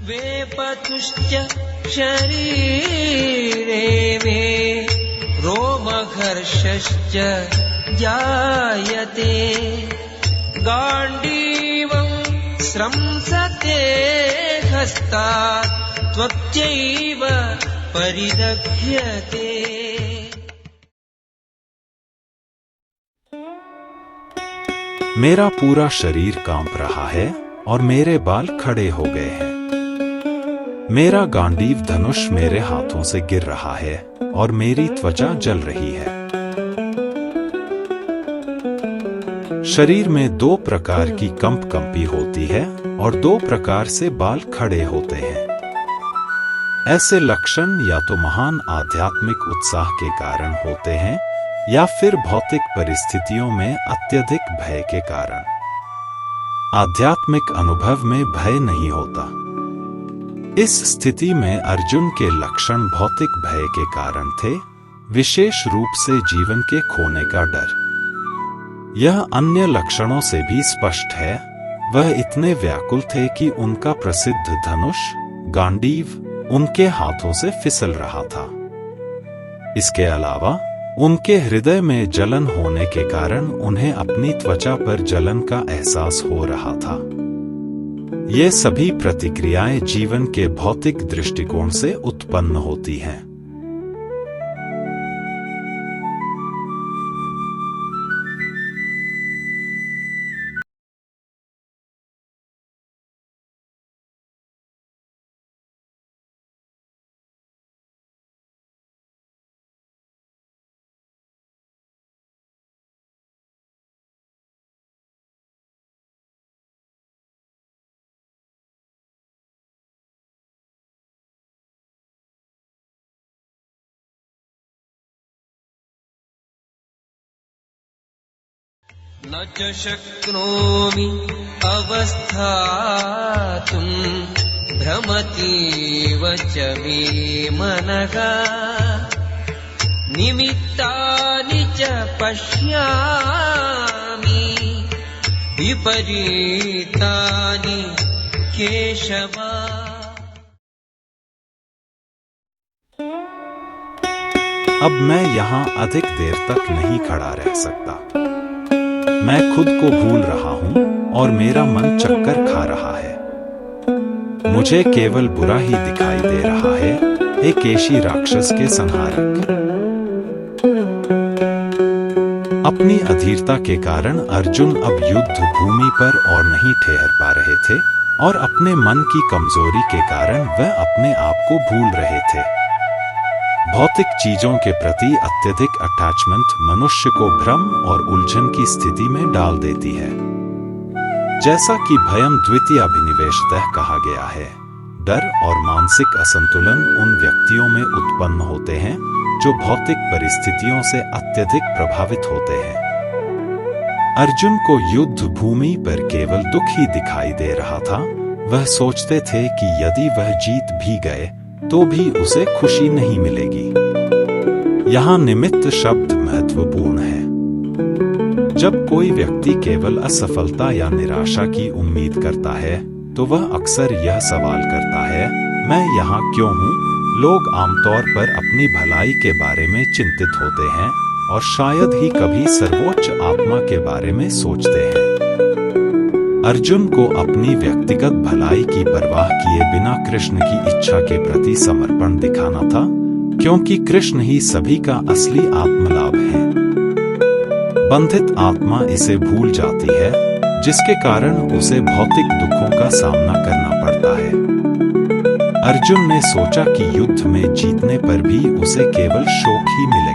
वेपतुश्च शरीरे मे रोमहर्षश्च जायते गाण्डीवं स्रंसते हस्तात् त्वच्चैव परिदह्यते। मेरा पूरा शरीर कांप रहा है और मेरे बाल खड़े हो गए हैं। मेरा गांडीव धनुष मेरे हाथों से गिर रहा है और मेरी त्वचा जल रही है। शरीर में दो प्रकार की कंपी होती है और दो प्रकार से बाल खड़े होते हैं। ऐसे लक्षण या तो महान आध्यात्मिक उत्साह के कारण होते हैं या फिर भौतिक परिस्थितियों में अत्यधिक भय के कारण। आध्यात्मिक अनुभव में भय नहीं होता। इस स्थिति में अर्जुन के लक्षण भौतिक भय के कारण थे, विशेष रूप से जीवन के खोने का डर। यह अन्य लक्षणों से भी स्पष्ट है। वह इतने व्याकुल थे कि उनका प्रसिद्ध धनुष गांडीव उनके हाथों से फिसल रहा था। इसके अलावा उनके हृदय में जलन होने के कारण उन्हें अपनी त्वचा पर जलन का एहसास हो रहा था। ये सभी प्रतिक्रियाएं जीवन के भौतिक दृष्टिकोण से उत्पन्न होती हैं। न च शक्नोमि अवस्थातुं भ्रमतीव च मे मनः निमित्तानि च पश्यामि विपरीतानि केशव। अब मैं यहाँ अधिक देर तक नहीं खड़ा रह सकता। मैं खुद को भूल रहा हूँ और मेरा मन चक्कर खा रहा है। मुझे केवल बुरा ही दिखाई दे रहा है, हे केशी राक्षस के संहारक। अपनी अधीरता के कारण अर्जुन अब युद्ध भूमि पर और नहीं ठहर पा रहे थे और अपने मन की कमजोरी के कारण वह अपने आप को भूल रहे थे। भौतिक चीजों के प्रति अत्यधिक अटैचमेंट मनुष्य को भ्रम और उलझन की स्थिति में डाल देती है। जैसा कि भयम द्वितीयाभिनिवेशतः कहा गया है, डर और मानसिक असंतुलन उन व्यक्तियों में उत्पन्न होते हैं जो भौतिक परिस्थितियों से अत्यधिक प्रभावित होते हैं। अर्जुन को युद्ध भूमि पर केवल दुख ही दिखाई दे रहा था। वह सोचते थे कि यदि वह जीत भी गए तो भी उसे खुशी नहीं मिलेगी। यहाँ निमित्त शब्द महत्वपूर्ण है। जब कोई व्यक्ति केवल असफलता या निराशा की उम्मीद करता है तो वह अक्सर यह सवाल करता है, मैं यहाँ क्यों हूँ? लोग आमतौर पर अपनी भलाई के बारे में चिंतित होते हैं और शायद ही कभी सर्वोच्च आत्मा के बारे में सोचते हैं। अर्जुन को अपनी व्यक्तिगत भलाई की परवाह किए बिना कृष्ण की इच्छा के प्रति समर्पण दिखाना था, क्योंकि कृष्ण ही सभी का असली आत्मलाभ है। बंधित आत्मा इसे भूल जाती है, जिसके कारण उसे भौतिक दुखों का सामना करना पड़ता है। अर्जुन ने सोचा कि युद्ध में जीतने पर भी उसे केवल शोक ही मिलेगा।